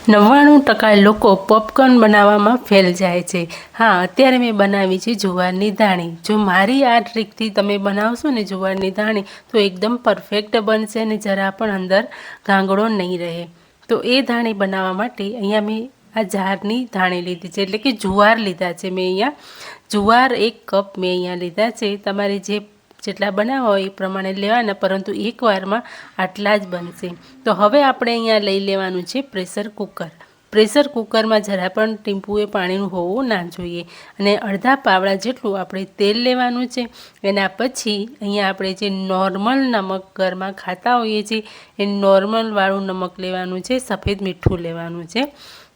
99% લોકો પોપકોર્ન બનાવવામાં ફેલ જાય છે। હા, અત્યારે મેં બનાવી છે જુવારની ધાણી। જો મારી આ ટ્રીકથી તમે બનાવશો ને જુવારની ધાણી તો એકદમ પરફેક્ટ બનશે અને જરા પણ અંદર ગાંગડો નહીં રહે। તો એ ધાણી બનાવવા માટે અહીંયા મેં આ જારની ધાણી લીધી છે, એટલે કે જુવાર લીધા છે મેં અહીંયા। જુવાર 1 કપ મેં અહીંયા લીધા છે। તમારે જેટલા બનાવવા હોય એ પ્રમાણે લેવાના, પરંતુ એકવારમાં આટલા જ બનશે। તો હવે આપણે અહીંયા લઈ લેવાનું છે પ્રેશર કુકર। પ્રેશર કુકરમાં જરા પણ ટીમ્પુએ પાણીનું હોવું ના જોઈએ અને અડધા પાવડા જેટલું આપણે તેલ લેવાનું છે। એના પછી અહીંયા આપણે જે નોર્મલ નમક ઘરમાં ખાતા હોઈએ છીએ એ નોર્મલવાળું નમક લેવાનું છે, સફેદ મીઠું લેવાનું છે।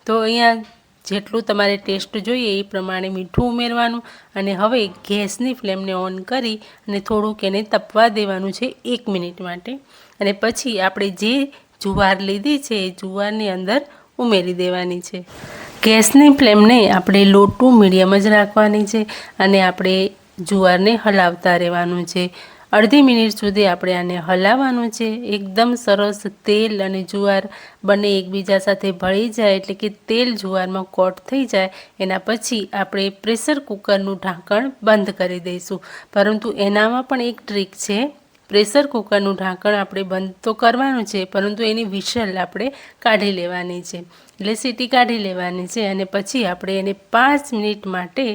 તો અહીંયા જેટલું તમારે ટેસ્ટ જોઈએ એ પ્રમાણે મીઠું ઉમેરવાનું અને હવે ગેસની ફ્લેમને ઓન કરી અને થોડુંક એને તપવા દેવાનું છે 1 મિનિટ માટે। અને પછી આપણે જે જુવાર લીધી છે એ જુવારની અંદર ઉમેરી દેવાની છે। ગેસની ફ્લેમને આપણે લો ટુ મીડિયમ જ રાખવાની છે અને આપણે જુવારને હલાવતા રહેવાનું છે। અડધી મિનિટ સુધી આપણે આને હલાવવાનું છે। એકદમ સરસ તેલ અને જુવાર બંને એકબીજા સાથે ભળી જાય, એટલે કે તેલ જુવારમાં કોટ થઈ જાય એના પછી આપણે પ્રેશર કુકરનું ઢાંકણ બંધ કરી દઈશું। પરંતુ એનામાં પણ એક ટ્રીક છે। પ્રેશર કુકરનું ઢાંકણ આપણે બંધ તો કરવાનું છે, પરંતુ એની વિશલ આપણે કાઢી લેવાની છે, એટલે સીટી કાઢી લેવાની છે અને પછી આપણે એને 5 મિનિટ માટે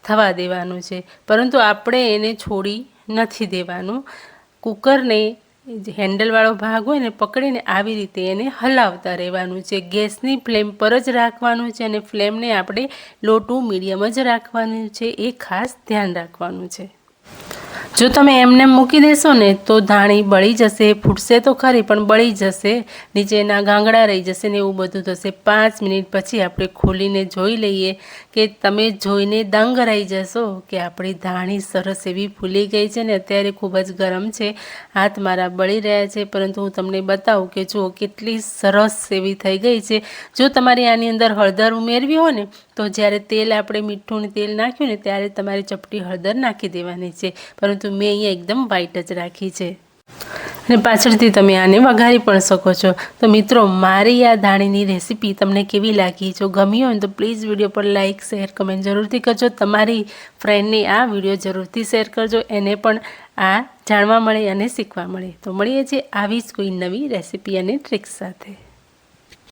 થવા દેવાનું છે। પરંતુ આપણે એને છોડી નથી દેવાનું। કુકરને હેન્ડલવાળો ભાગ હોય ને પકડીને આવી રીતે એને હલાવતા રહેવાનું છે। ગેસની ફ્લેમ પર જ રાખવાનું છે અને ફ્લેમને આપણે લો ટુ મીડિયમ જ રાખવાનું છે, એ ખાસ ધ્યાન રાખવાનું છે। જો તમે એમને મૂકી દેશો ને તો ધાણી બળી જશે, ફૂટશે તો ખરી પણ બળી જશે, નીચેના ગાંગડા રહી જશે ને એવું બધું થશે। 5 મિનિટ પછી આપણે ખોલીને જોઈ લઈએ કે તમે જોઈને દંગ રહી જશો કે આપણી ધાણી સરસ એવી ફૂલી ગઈ છે ને અત્યારે ખૂબ જ ગરમ છે। હાથ મારા બળી રહ્યા છે, પરંતુ હું તમને બતાવું કે જુઓ કેટલી સરસ એવી થઈ ગઈ છે। જો તમારે આની અંદર હળદર ઉમેરવી હોય ને તો જ્યારે આપણે મીઠું ને તેલ નાખ્યું ને ત્યારે તમારે ચપટી હળદર નાખી દેવાની છે, પરંતુ મેં અહીંયા એકદમ વ્હાઈટ જ રાખી છે અને પાછળથી તમે આને વઘારી પણ શકો છો। તો મિત્રો, મારી આ ધાણીની રેસીપી તમને કેવી લાગી? જો ગમી હોય તો પ્લીઝ વિડીયો પર લાઇક, શેર, કમેન્ટ જરૂરથી કરજો। તમારી ફ્રેન્ડને આ વિડીયો જરૂરથી શેર કરજો, એને પણ આ જાણવા મળે અને શીખવા મળે। તો મળીએ છીએ આવી જ કોઈ નવી રેસીપી અને ટ્રિક્સ સાથે।